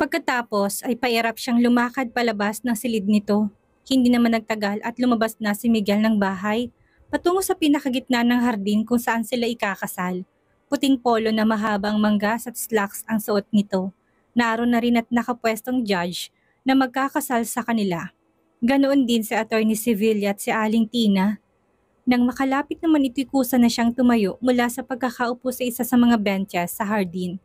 Pagkatapos ay pairap siyang lumakad palabas ng silid nito. Hindi naman nagtagal at lumabas na si Miguel ng bahay, patungo sa pinakagitna ng hardin kung saan sila ikakasal. Puting polo na mahabang manggas at slacks ang suot nito. Naroon na rin at nakapwestong judge na magkakasal sa kanila. Ganoon din si Attorney Sevilla at si Aling Tina. Nang makalapit naman ito'y kusa na siyang tumayo mula sa pagkakaupo sa isa sa mga benches sa hardin.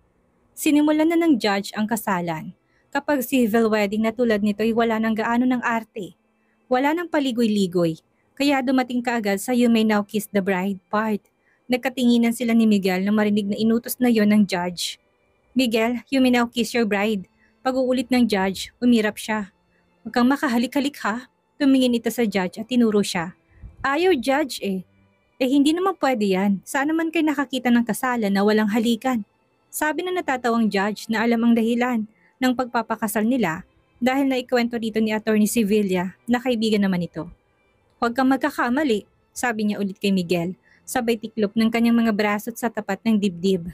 Sinimulan na ng judge ang kasalan. Kapag civil wedding na tulad nito ay wala nang gaano ng arte. Wala nang paligoy-ligoy. Kaya dumating kaagad sa "You may now kiss the bride" part. Nagkatinginan sila ni Miguel na marinig na inutos na yon ng judge. "Miguel, you may now kiss your bride." Pag-uulit ng judge, umirap siya. "Huwag kang makahalik-halik ha." Tumingin ito sa judge at tinuro siya. "Ayaw judge eh." Hindi naman pwede yan. Saan naman kayo nakakita ng kasalan na walang halikan?" Sabi na natatawang judge na alam ang dahilan ng pagpapakasal nila dahil naikwento dito ni Attorney Sevilla na kaibigan naman ito. "Huwag kang magkakamali," sabi niya ulit kay Miguel, sabay tiklop ng kanyang mga braso sa tapat ng dibdib.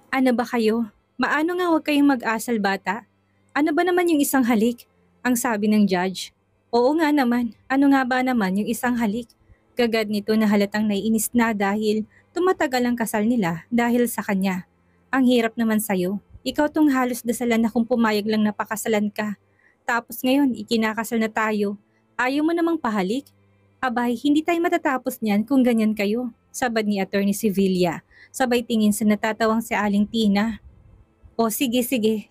"Ano ba kayo? Maano nga huwag kayong mag-asal bata? Ano ba naman yung isang halik?" ang sabi ng judge. "Oo nga naman, ano nga ba naman yung isang halik?" Gagad nito na halatang naiinis na dahil tumatagal ang kasal nila dahil sa kanya. "Ang hirap naman sa'yo. Ikaw tong halos dasalan na kung pumayag lang na pakasalan ka. Tapos ngayon, ikinakasal na tayo. Ayaw mo namang pahalik? Abay, hindi tayo matatapos niyan kung ganyan kayo," sabad ni Attorney Sevilla. Sabay tingin sa natatawang si Aling Tina. "O sige,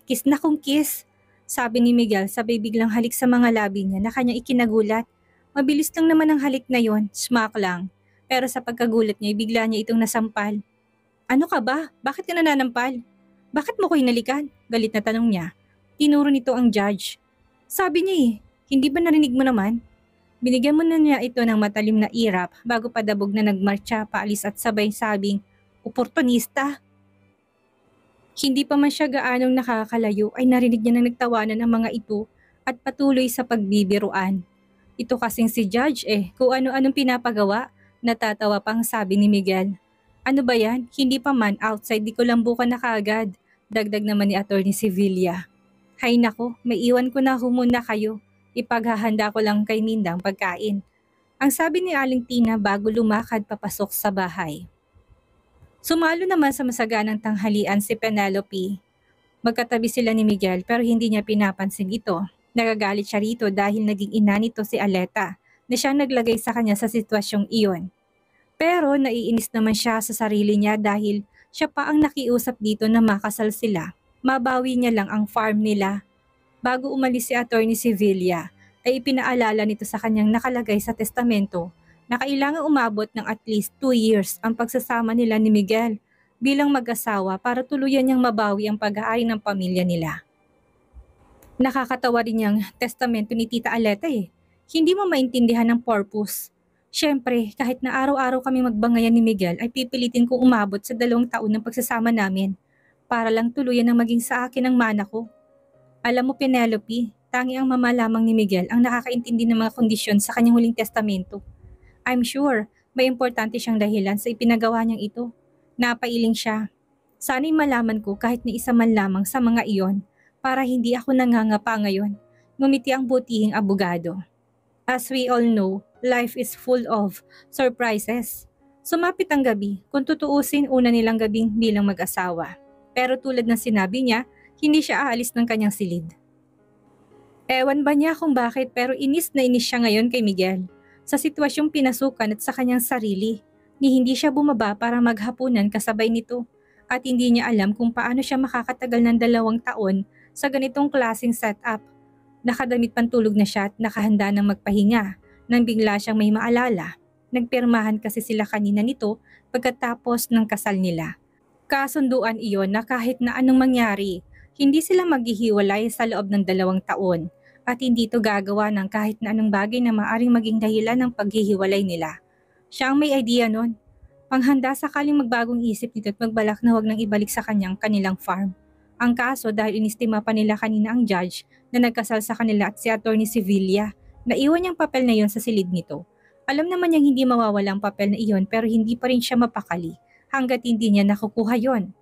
kiss na kung kiss," sabi ni Miguel sabay biglang halik sa mga labi niya na kanyang ikinagulat. Mabilis lang naman ang halik na yon, smack lang. Pero sa pagkagulat niya, bigla niya itong nasampal. "Ano ka ba? Bakit ka nananampal? Bakit mo ko hinalikan?" galit na tanong niya. Tinuro nito ang judge. "Sabi niya hindi ba narinig mo naman?" Binigyan mo na niya ito ng matalim na irap bago padabog na nagmarcha paalis at sabay sabing, "Oportunista." Hindi pa man siya gaanong nakakalayo ay narinig niya na nagtawanan ang mga ito at patuloy sa pagbibiruan. "Ito kasing si judge kung ano-anong pinapagawa," natatawa pang sabi ni Miguel. "Ano ba yan? Hindi pa man, outside di ko lambukan na kaagad," dagdag naman ni Attorney Sevilla. "Hay nako, may iwan ko na muna kayo. Ipaghahanda ko lang kay Mindang pagkain," ang sabi ni Aling Tina bago lumakad papasok sa bahay. Sumalo naman sa masaganang tanghalian si Penelope. Magkatabi sila ni Miguel pero hindi niya pinapansin ito. Nagagalit siya rito dahil naging ina nito si Aleta na siyang naglagay sa kanya sa sitwasyong iyon. Pero naiinis naman siya sa sarili niya dahil siya pa ang nakiusap dito na makasal sila. Mabawi niya lang ang farm nila. Bago umalis si Attorney Sevilla, ay ipinaalala nito sa kanyang nakalagay sa testamento na kailangang umabot ng at least 2 years ang pagsasama nila ni Miguel bilang mag-asawa para tuluyan niyang mabawi ang pag-aari ng pamilya nila. Nakakatawa rin niyang testamento ni Tita Aleta Hindi mo maintindihan ang purpose. Siyempre, kahit na araw-araw kami magbangayan ni Miguel ay pipilitin kong umabot sa 2 taon ng pagsasama namin para lang tuluyan na maging sa akin ang mana ko. Alam mo Penelope, tangi ang mama lamang ni Miguel ang nakakaintindi ng mga kondisyon sa kanyang huling testamento. I'm sure may importante siyang dahilan sa ipinagawa niyang ito. Napailing siya. Sana'y malaman ko kahit na isa man lamang sa mga iyon para hindi ako nangangapa ngayon. Ngumiti ang butihing abogado. As we all know, life is full of surprises. Sumapit ang gabi, kung tutuusin una nilang gabing bilang mag-asawa. Pero tulad ng sinabi niya, hindi siya aalis ng kanyang silid. Ewan ba niya kung bakit pero inis na inis siya ngayon kay Miguel. Sa sitwasyong pinasukan at sa kanyang sarili, ni hindi siya bumaba para maghapunan kasabay nito. At hindi niya alam kung paano siya makakatagal ng 2 taon sa ganitong klaseng setup. Nakadamit pantulog na siya at nakahanda ng magpahinga nang bigla siyang may maalala. Nagpirmahan kasi sila kanina nito pagkatapos ng kasal nila. Kasunduan iyon na kahit na anong mangyari, hindi sila maghihiwalay sa loob ng 2 taon at hindi ito gagawa ng kahit na anong bagay na maaaring maging dahilan ng paghihiwalay nila. Siya ang may idea nun. Panghanda sakaling magbagong isip nito at magbalak na huwag nang ibalik sa kanilang farm. Ang kaso dahil inistima pa nila kanina ang judge na nagkasal sa kanila at si Attorney Sevilla, naiwan niyang papel na iyon sa silid nito. Alam naman niyang hindi mawawala ang papel na iyon pero hindi pa rin siya mapakali hanggat hindi niya nakukuha yon.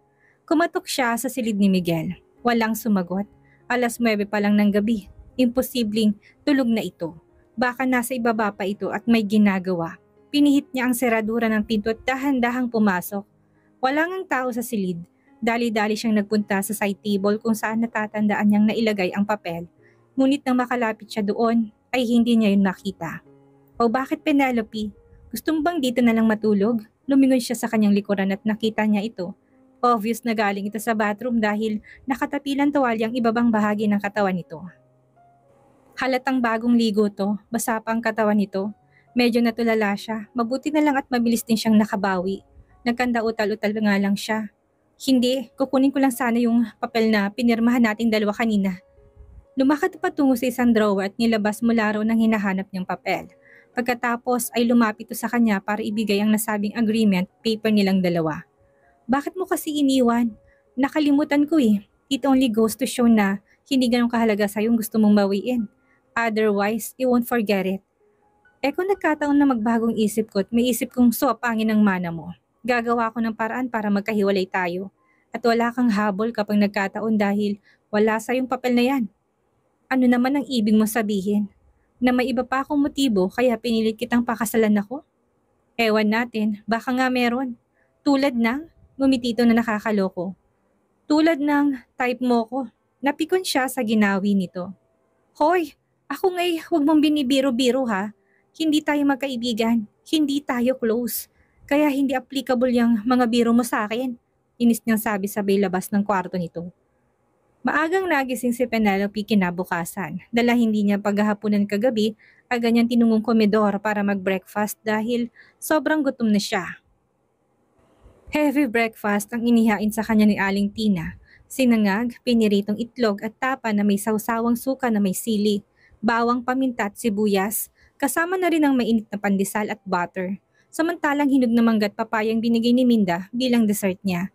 Kumatok siya sa silid ni Miguel. Walang sumagot. 9:00 pa lang ng gabi. Imposibleng tulog na ito. Baka nasa ibaba pa ito at may ginagawa. Pinihit niya ang seradura ng pinto at dahan-dahang pumasok. Wala ngang tao sa silid. Dali-dali siyang nagpunta sa side table kung saan natatandaan niyang nailagay ang papel. Ngunit nang makalapit siya doon, ay hindi niya yun makita. O bakit Penelope? Gusto mo bang dito na lang matulog? Lumingon siya sa kanyang likuran at nakita niya ito. Obvious na galing ito sa bathroom dahil nakatapilan tuwalyang ibabang bahagi ng katawan nito. Halatang bagong ligo to, basa pa ang katawan nito. Medyo natulala siya, mabuti na lang at mabilis din siyang nakabawi. Nagkanda-utal-utal nga lang siya. Hindi, kukunin ko lang sana yung papel na pinirmahan nating dalawa kanina. Lumakad patungo sa isang drawer at nilabas mula raw ng hinahanap niyang papel. Pagkatapos ay lumapit sa kanya para ibigay ang nasabing agreement paper nilang dalawa. Bakit mo kasi iniwan? Nakalimutan ko eh. It only goes to show na hindi ganun kahalaga sa'yo yung gusto mong bawiin. Otherwise, you won't forget it. Kung nagkataon na magbagong isip ko at may isip kong suwapangin ang mana mo, gagawa ko ng paraan para magkahiwalay tayo. At wala kang habol kapag nagkataon dahil wala sa'yong papel na yan. Ano naman ang ibig mo sabihin? Na may iba pa akong motibo kaya pinilit kitang pakasalan ako? Ewan natin, baka nga meron. Tulad ng gumitito na nakakaloko. Tulad ng type mo ko. Napikon siya sa ginawi nito. Hoy, ako nga'y huwag mong binibiro-biro ha. Hindi tayo magkaibigan. Hindi tayo close. Kaya hindi applicable yung mga biro mo sa akin. Inis niyang sabi sabay labas ng kwarto nito. Maagang nagising si Penelope kinabukasan. Dala hindi niya paghahaponan kagabi, agad niyang tinungong komedor para mag-breakfast dahil sobrang gutom na siya. Heavy breakfast ang inihain sa kanya ni Aling Tina. Sinangag, piniritong itlog at tapa na may sawsawang suka na may sili, bawang paminta at sibuyas, kasama na rin ang mainit na pandesal at butter. Samantalang hinog na mangga at papayang binigay ni Minda bilang dessert niya.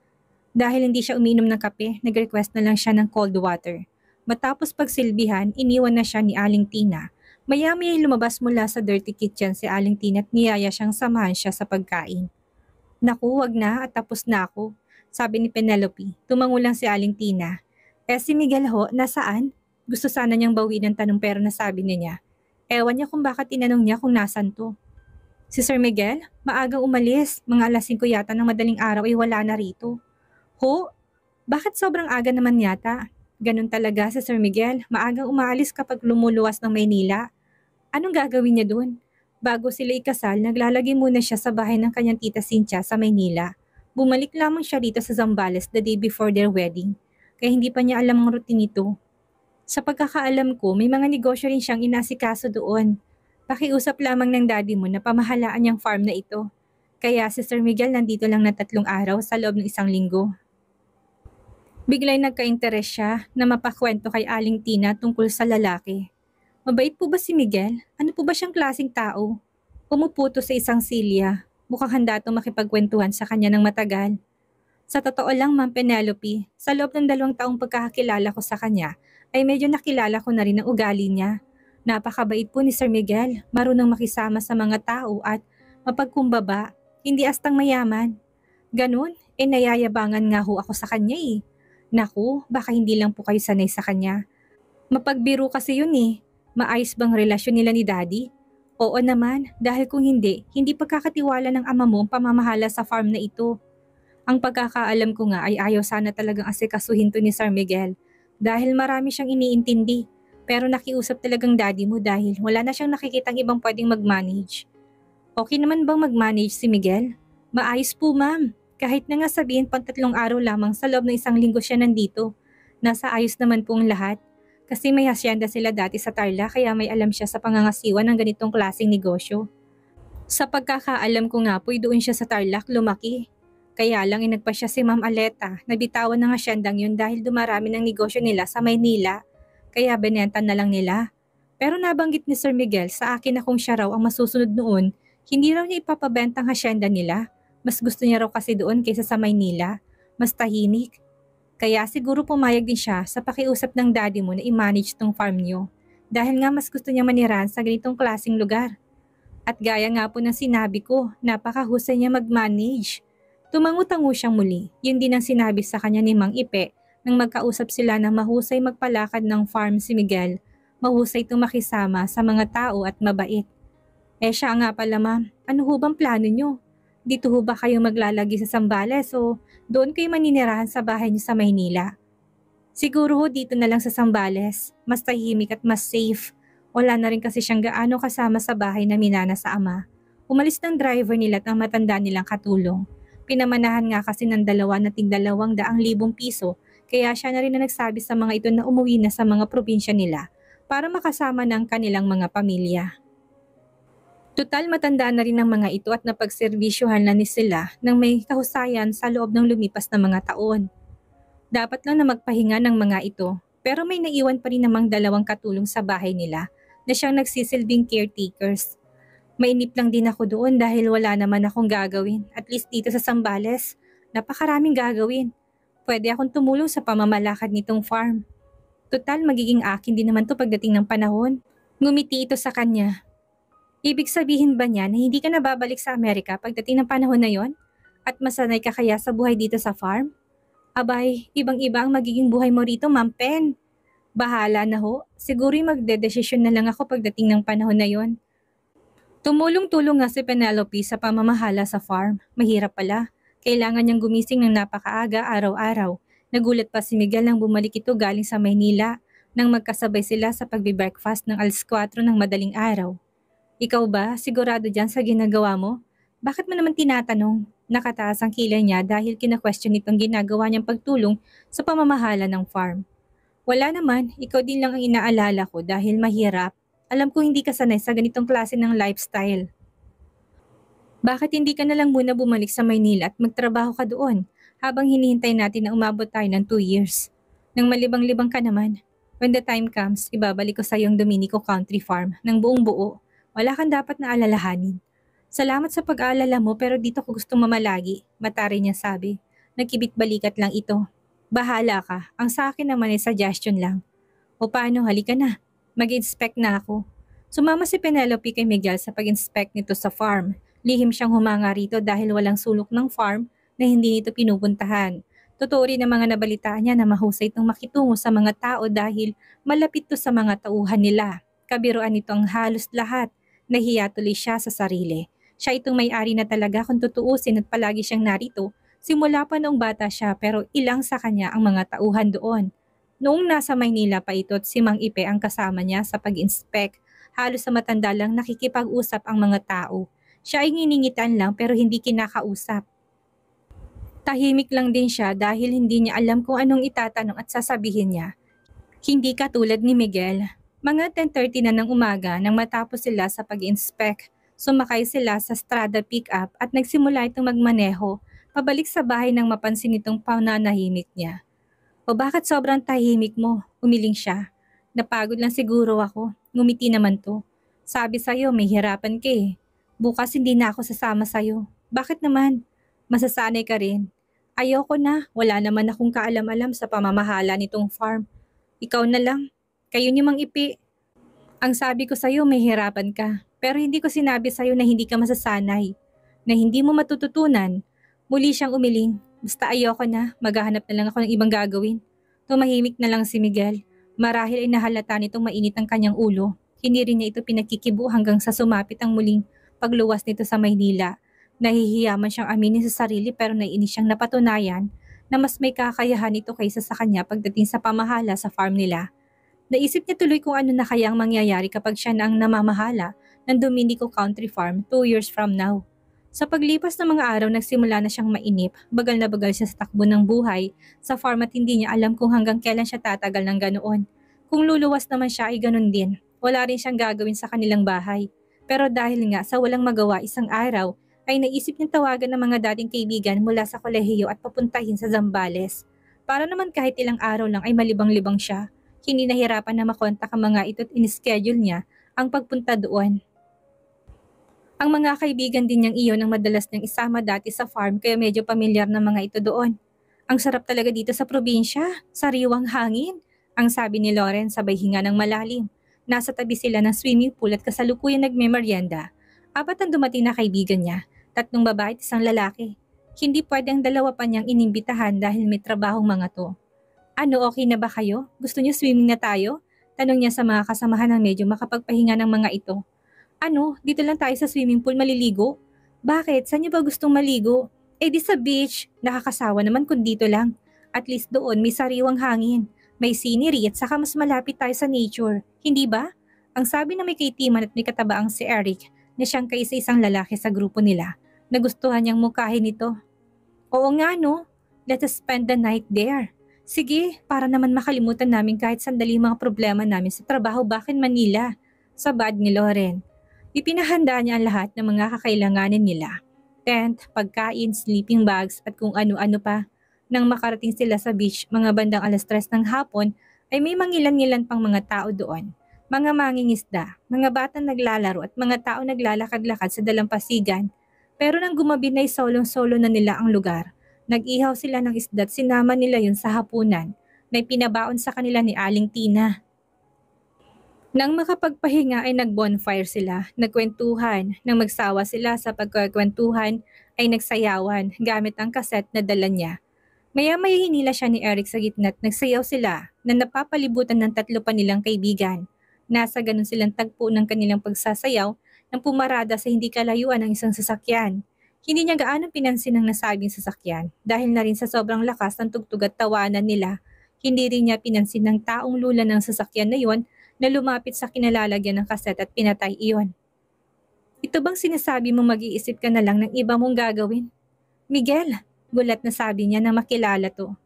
Dahil hindi siya uminom ng kape, nag-request na lang siya ng cold water. Matapos pagsilbihan, iniwan na siya ni Aling Tina. Maya-maya ay lumabas mula sa dirty kitchen si Aling Tina at niyaya siyang samahan siya sa pagkain. Naku, wag na at tapos na ako, sabi ni Penelope. Tumango lang si Aling Tina. Si Miguel ho, nasaan? Gusto sana niyang bawiin ang tanong pero nasabi niya. Ewan niya kung bakit tinanong niya kung nasan to. Si Sir Miguel, maagang umalis. Mga 5:00 yata ng madaling araw ay wala na rito. Ho? Bakit sobrang aga naman yata? Ganun talaga si Sir Miguel, maagang umaalis kapag lumuluwas ng Maynila. Anong gagawin niya dun? Bago sila ikasal, naglalagay muna siya sa bahay ng kanyang tita Cynthia sa Maynila. Bumalik lamang siya dito sa Zambales the day before their wedding, kaya hindi pa niya alam ang routine nito. Sa pagkakaalam ko, may mga negosyo rin siyang inasikaso doon. Pakiusap lamang ng daddy mo na pamahalaan niyang farm na ito. Kaya si Sir Miguel nandito lang na 3 araw sa loob ng 1 linggo. Biglay nagka-interes siya na mapakwento kay Aling Tina tungkol sa lalaki. Mabait po ba si Miguel? Ano po ba siyang klaseng tao? Umupo to sa isang silya. Mukhang handa itong makipagkwentuhan sa kanya ng matagal. Sa totoo lang, Ma'am Penelope, sa loob ng 2 taong pagkakakilala ko sa kanya, ay medyo nakilala ko na rin ang ugali niya. Napakabait po ni Sir Miguel, marunong makisama sa mga tao at mapagkumbaba, hindi astang mayaman. Ganun, nayayabangan nga ho ako sa kanya eh. Naku, baka hindi lang po kayo sanay sa kanya. Mapagbiro kasi yun eh. Maayos bang relasyon nila ni Daddy? Oo naman, dahil kung hindi pagkakatiwala ng ama mo ang pamamahala sa farm na ito. Ang pagkakaalam ko nga ay ayaw sana talagang asikasuhin to ni Sir Miguel dahil marami siyang iniintindi. Pero nakiusap talagang daddy mo dahil wala na siyang nakikitang ibang pwedeng mag-manage. Okay naman bang mag-manage si Miguel? Maayos po ma'am. Kahit na nga sabihin pang 3 araw lamang sa loob ng 1 linggo siya nandito. Nasa ayos naman pong lahat. Kasi may hasyenda sila dati sa Tarlac kaya may alam siya sa pangangasiwa ng ganitong klaseng negosyo. Sa pagkakaalam ko nga po'y doon siya sa Tarlac lumaki. Kaya lang inagpa siya si Ma'am Aleta, nabitawan ng hasyendang yun dahil dumarami ng negosyo nila sa Maynila. Kaya binenta na lang nila. Pero nabanggit ni Sir Miguel sa akin na kung siya raw ang masusunod noon, hindi raw niya ipapabenta ang hasyenda nila. Mas gusto niya raw kasi doon kaysa sa Maynila. Mas tahimik. Kaya siguro pumayag din siya sa pakiusap ng daddy mo na i-manage tong farm niyo. Dahil nga mas gusto niya maniran sa ganitong klaseng lugar. At gaya nga po ng sinabi ko, napakahusay niya mag-manage. Tumango-tango siyang muli. Yun din ang sinabi sa kanya ni Mang Ipe Nang magkausap sila na mahusay magpalakad ng farm si Miguel, mahusay itong makisama sa mga tao at mabait. Siya nga pala ma'am, ano ho bang plano nyo? Dito ho ba kayo maglalagi sa Zambales o doon kayo maninirahan sa bahay niyo sa Maynila? Siguro ho dito na lang sa Zambales, mas tahimik at mas safe. Wala na rin kasi siyang gaano kasama sa bahay na minana sa ama. Umalis ng driver nila at ang matanda nilang katulong. Pinamanahan nga kasi ng dalawa na tig200,000 piso, kaya siya na rin na nagsabi sa mga ito na umuwi na sa mga probinsya nila para makasama ng kanilang mga pamilya. Tutal matanda na rin ang mga ito at napagservisyohan na ni sila ng may kahusayan sa loob ng lumipas na mga taon. Dapat lang na magpahinga ng mga ito, pero may naiwan pa rin namang dalawang katulong sa bahay nila na siyang nagsisilbing caretakers. Mainip lang din ako doon dahil wala naman akong gagawin, at least dito sa Zambales. Napakaraming gagawin. Pwede akong tumulong sa pamamalakad nitong farm. Tutal magiging akin din naman to pagdating ng panahon. Ngumiti ito sa kanya. Ibig sabihin ba niya na hindi ka na babalik sa Amerika pagdating ng panahon na yon? At masanay ka kaya sa buhay dito sa farm? Abay, ibang-iba ang magiging buhay mo rito, Ma'am Pen. Bahala na ho. Siguro'y magdedesisyon na lang ako pagdating ng panahon na yon. Tumulong-tulong nga si Penelope sa pamamahala sa farm. Mahirap pala. Kailangan niyang gumising ng napakaaga araw-araw. Nagulat pa si Miguel nang bumalik ito galing sa Maynila nang magkasabay sila sa pagbe-breakfast ng 4:00 ng madaling araw. Ikaw ba, sigurado dyan sa ginagawa mo? Bakit mo naman tinatanong? Nakataas ang kilay niya dahil kina-question itong ginagawa niyang pagtulong sa pamamahala ng farm. Wala naman, ikaw din lang ang inaalala ko dahil mahirap. Alam ko hindi ka sanay sa ganitong klase ng lifestyle. Bakit hindi ka na lang muna bumalik sa Maynila at magtrabaho ka doon habang hinihintay natin na umabot tayo ng 2 years? Nang malibang-libang ka naman, when the time comes, ibabalik ko sa iyong Dominico Country Farm ng buong buo. Wala kang dapat na alalahanin. Salamat sa pag-aalala mo pero dito ko gustong mamalagi, matari niya sabi. Nagkibit-balikat lang ito. Bahala ka, ang sa akin naman ay suggestion lang. O paano, halika na. Mag-inspect na ako. Sumama si Penelope kay Miguel sa pag-inspect nito sa farm. Lihim siyang humanga rito dahil walang sulok ng farm na hindi nito pinupuntahan. Totoo rin ang mga nabalitaan niya na mahusay itong makitungo sa mga tao dahil malapit to sa mga tauhan nila. Kabiruan nito ang halos lahat. Nahiya tuloy siya sa sarili. Siya itong may-ari na talaga kung tutuusin at palagi siyang narito. Simula pa noong bata siya pero ilang sa kanya ang mga tauhan doon. Noong nasa Maynila pa ito at si Mang Ipe ang kasama niya sa pag-inspect, halos sa matanda lang nakikipag-usap ang mga tao. Siya ay nginingitan lang pero hindi kinakausap. Tahimik lang din siya dahil hindi niya alam kung anong itatanong at sasabihin niya. Hindi katulad ni Miguel. Mga 10:30 na ng umaga nang matapos sila sa pag-inspect, sumakay sila sa Strada pickup at nagsimula itong magmaneho, pabalik sa bahay nang mapansin itong pananahimik niya. O bakit sobrang tahimik mo? Umiling siya. Napagod lang siguro ako. Ngumiti naman to. Sabi sa'yo may hirapan ka eh. Bukas hindi na ako sasama sa'yo. Bakit naman? Masasanay ka rin. Ayoko na. Wala naman akong kaalam-alam sa pamamahala nitong farm. Ikaw na lang. Kayo ni Mang Ipi. Ang sabi ko sa'yo may hirapan ka. Pero hindi ko sinabi sa'yo na hindi ka masasanay. Na hindi mo matututunan. Muli siyang umiling. Basta ayoko na. Maghahanap na lang ako ng ibang gagawin. Tumahimik na lang si Miguel. Marahil ay nahalata nitong mainit ang kanyang ulo. Hindi rin niya ito pinagkikibo hanggang sa sumapit ang muling pagluwas nito sa Maynila. Nahihiya man siyang aminin sa sarili pero naiinis siyang napatunayan na mas may kakayahan ito kaysa sa kanya pagdating sa pamahala sa farm nila. Naisip niya tuloy kung ano na kaya ang mangyayari kapag siya na ang namamahala ng Dominico Country Farm 2 years from now. Sa paglipas ng mga araw nagsimula na siyang mainip, bagal na bagal siya sa takbo ng buhay sa farm at hindi niya alam kung hanggang kailan siya tatagal ng ganoon. Kung luluwas naman siya ay ganun din, wala rin siyang gagawin sa kanilang bahay. Pero dahil nga sa walang magawa isang araw, ay naisip niyang tawagan ng mga dating kaibigan mula sa kolehiyo at papuntahin sa Zambales. Para naman kahit ilang araw lang ay malibang-libang siya. Hindi nahirapan na makontak ang mga ito at in-schedule niya ang pagpunta doon. Ang mga kaibigan din niyang iyon ang madalas niyang isama dati sa farm kaya medyo pamilyar na mga ito doon. Ang sarap talaga dito sa probinsya, sariwang hangin, ang sabi ni Lauren sabay hinga ng malalim. Nasa tabi sila ng swimming pool at kasalukuyan nagmemeryenda. 4 ang dumating na kaibigan niya, 3 babae at 1 lalaki. Hindi pwedeng 2 pa niyang inimbitahan dahil may trabahong mga to. Ano, okay na ba kayo? Gusto niyo swimming na tayo? Tanong niya sa mga kasamahan ng medyo makapagpahinga ng mga ito. Ano, dito lang tayo sa swimming pool maliligo? Bakit? Saan niyo ba gustong maligo? Eh di sa beach. Nakakasawa naman kung dito lang. At least doon may sariwang hangin. May scenery at saka mas malapit tayo sa nature. Hindi ba? Ang sabi na may kaitiman at may katabaang si Eric na siyang kaisa-isang lalaki sa grupo nila. Nagustuhan niyang mukhahin ito. Oo nga no, let us spend the night there. Sige, para naman makalimutan namin kahit sandali mga problema namin sa trabaho back in Manila. Sabad ni Loren. Ipinahanda niya ang lahat ng mga kakailanganin nila. Tent, pagkain, sleeping bags at kung ano-ano pa. Nang makarating sila sa beach mga bandang 3:00 ng hapon ay may mangilan-ngilan pang mga tao doon. Mga mangingisda, mga batang naglalaro at mga tao naglalakad-lakad sa dalampasigan. Pero nang gumabi na solong-solo na nila ang lugar, nag-ihaw sila ng isda at sinama nila yun sa hapunan na ipinabaon sa kanila ni Aling Tina. Nang makapagpahinga ay nag-bonfire sila, nagkwentuhan. Nang magsawa sila sa pagkakwentuhan ay nagsayawan gamit ang kaset na dala niya. Maya-maya hinila siya ni Eric sa gitna at nagsayaw sila na napapalibutan ng 3 pa nilang kaibigan. Nasa ganun silang tagpo ng kanilang pagsasayaw nang pumarada sa hindi kalayuan ng isang sasakyan. Hindi niya gaano pinansin ang nasabing sasakyan dahil na rin sa sobrang lakas ng tugtog at tawanan nila. Hindi rin niya pinansin ng taong lula ng sasakyan na yon na lumapit sa kinalalagyan ng kaset at pinatay iyon. Ito bang sinasabi mo mag-iisip ka na lang ng iba mong gagawin? Miguel, gulat na sabi niya na makilala to.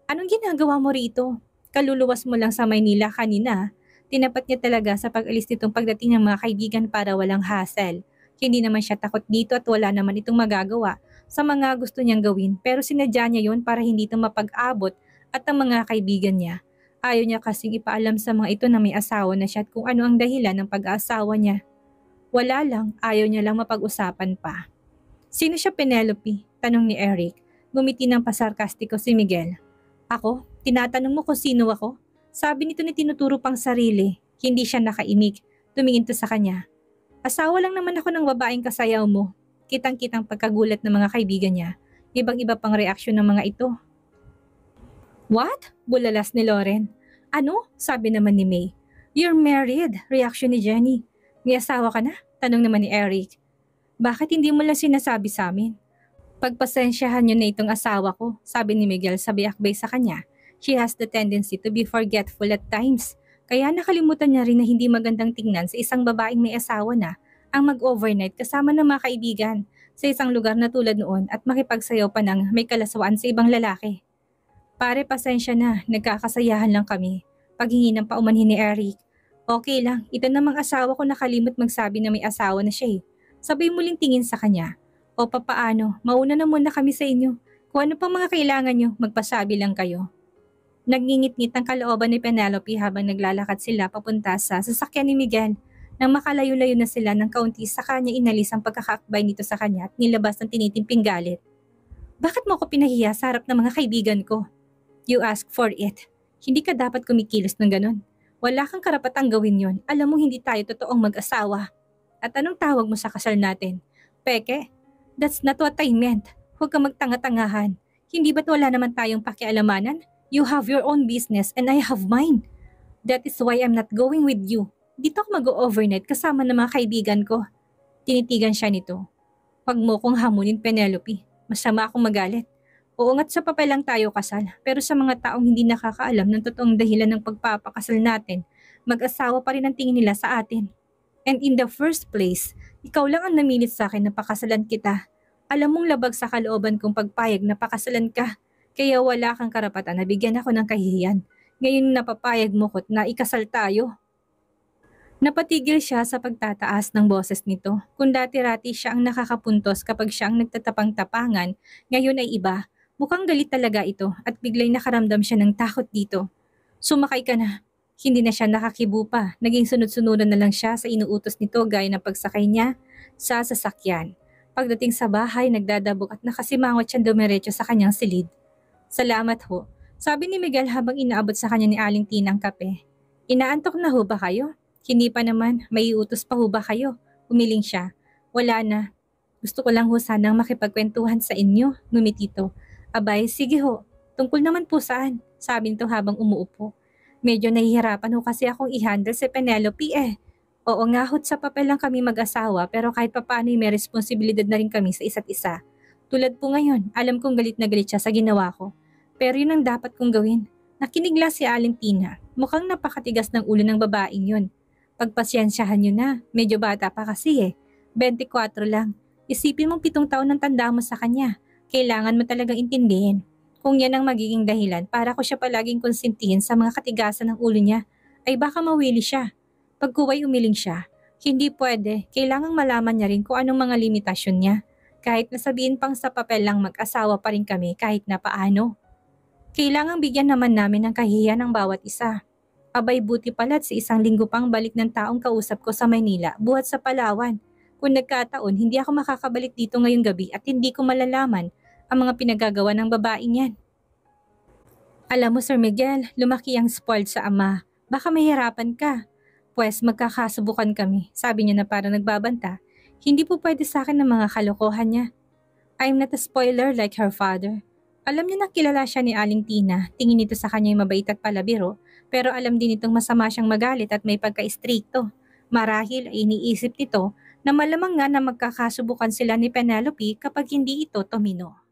Anong ginagawa mo rito? Kaluluwas mo lang sa Maynila kanina. Tinapat niya talaga sa pag-alis nitong pagdating ng mga kaibigan para walang hassle. Hindi naman siya takot dito at wala naman itong magagawa sa mga gusto niyang gawin pero sinadya niya yon para hindi ito mapag-abot at ang mga kaibigan niya. Ayaw niya kasing ipaalam sa mga ito na may asawa na siya at kung ano ang dahilan ng pag-aasawa niya. Wala lang, ayaw niya lang mapag-usapan pa. Sino siya, Penelope? Tanong ni Eric. Gumiti ng pasarkastiko si Miguel. Ako? Tinatanong mo kung sino ako? Sabi nito ni tinuturo pang sarili. Hindi siya nakaimik. Tumingin to sa kanya. Asawa lang naman ako ng babaeng kasayaw mo. Kitang-kitang pagkagulat ng mga kaibigan niya. Ibang-iba pang reaksyon ng mga ito. What? Bulalas ni Loren. Ano? Sabi naman ni May. You're married, reaksyon ni Jenny. May asawa ka na? Tanong naman ni Eric. Bakit hindi mo lang sinasabi sa amin? Pagpasensyahan niyo na itong asawa ko, sabi ni Miguel sabay akbay sa kanya. She has the tendency to be forgetful at times. Kaya nakalimutan niya rin na hindi magandang tingnan sa isang babaeng may asawa na ang mag-overnight kasama ng mga kaibigan sa isang lugar na tulad noon at makipagsayaw pa ng may kalaswaan sa ibang lalaki. Pare, pasensya na, nagkakasayahan lang kami. Paghingi ng paumanhin ni Eric. Okay lang, ito namang asawa ko nakalimot magsabi na may asawa na siya eh. Sabay muling tingin sa kanya. O papaano, mauna na muna kami sa inyo. Kung ano pang mga kailangan nyo, magpasabi lang kayo. Nagngingit-ngit ang kalooban ni Penelope habang naglalakad sila papunta sa sasakyan ni Miguel. Nang makalayo-layo na sila ng kaunti sa kanya inalis ang pagkakakbay nito sa kanya at nilabas ng tinitimping galit. Bakit mo ako pinahiya sa harap ng mga kaibigan ko? You ask for it. Hindi ka dapat kumikilos ng ganun. Wala kang karapatang gawin yon. Alam mo hindi tayo totoong mag-asawa. At anong tawag mo sa kasal natin? Peke? That's not what I meant. Huwag kang magtanga-tangahan. Hindi ba't wala naman tayong pakialamanan? You have your own business and I have mine. That is why I'm not going with you. Dito ako mag-overnight kasama ng mga kaibigan ko. Tinitigan siya nito. Huwag mo kong hamunin, Penelope. Masama akong magalit. Oo nga't sa papel lang tayo kasal, pero sa mga taong hindi nakakaalam ng totoong dahilan ng pagpapakasal natin, mag-asawa pa rin ang tingin nila sa atin. And in the first place, ikaw lang ang namilit sa akin na pakasalan kita. Alam mong labag sa kalooban kong pagpayag na pakasalan ka, kaya wala kang karapatan na bigyan ako ng kahihiyan. Ngayon napapayag mo ko't na ikasal tayo. Napatigil siya sa pagtataas ng boses nito. Kung dati-rati siya ang nakakapuntos kapag siya ang nagtatapang-tapangan, ngayon ay iba. Mukhang galit talaga ito at biglay nakaramdam siya ng takot dito. Sumakay ka na. Hindi na siya nakakibo pa. Naging sunod-sunuran na lang siya sa inuutos nito gaya ng pagsakay niya sa sasakyan. Pagdating sa bahay, nagdadabog at nakasimangot siyang dumiretso sa kanyang silid. Salamat ho. Sabi ni Miguel habang inaabot sa kanya ni Aling Tinang kape. Inaantok na ho ba kayo? Hindi pa naman. May utos pa ho ba kayo? Umiling siya. Wala na. Gusto ko lang ho sanang makipagkwentuhan sa inyo, ngumiti ito. Abay, sige ho. Tungkol naman po saan? sabi nito habang umuupo. Medyo nahihirapan ho kasi akong i-handle si Penelope eh. Oo nga ho't sa papel lang kami mag-asawa pero kahit papaano may responsibilidad na rin kami sa isa't isa. Tulad po ngayon, alam kong galit na galit siya sa ginawa ko. Pero yun ang dapat kong gawin. Nakinig lang si Aling Tina. Mukhang napakatigas ng ulo ng babaeng yun. Pagpasyensyahan nyo na, medyo bata pa kasi eh. 24 lang. Isipin mong 7 taon ng tanda mo sa kanya. Kailangan mo talagang intindihin. Kung yan ang magiging dahilan para ko siya palaging konsintihin sa mga katigasan ng ulo niya, ay baka mawili siya. Pag kuwa'y umiling siya, hindi pwede. Kailangang malaman niya rin kung anong mga limitasyon niya. Kahit nasabihin pang sa papel lang mag-asawa pa rin kami kahit na paano. Kailangang bigyan naman namin ng kahihiyan ng bawat isa. Abay buti pala't sa 1 linggo pang balik ng taong kausap ko sa Maynila, buhat sa Palawan. Kung nagkataon, hindi ako makakabalik dito ngayong gabi at hindi ko malalaman ang mga pinagagawa ng babaeng yan. Alam mo Sir Miguel, lumaki ang spoiled sa ama. Baka mahirapan ka. Pues magkakasubukan kami, sabi niya na parang nagbabanta. Hindi po pwede sa akin ng mga kalokohan niya. I'm not a spoiler like her father. Alam niya na kilala siya ni Aling Tina, tingin nito sa kanya yung mabait at palabiro, pero alam din itong masama siyang magalit at may pagka-istrikto. Marahil ay iniisip nito na malamang nga na magkakasubukan sila ni Penelope kapag hindi ito tumino.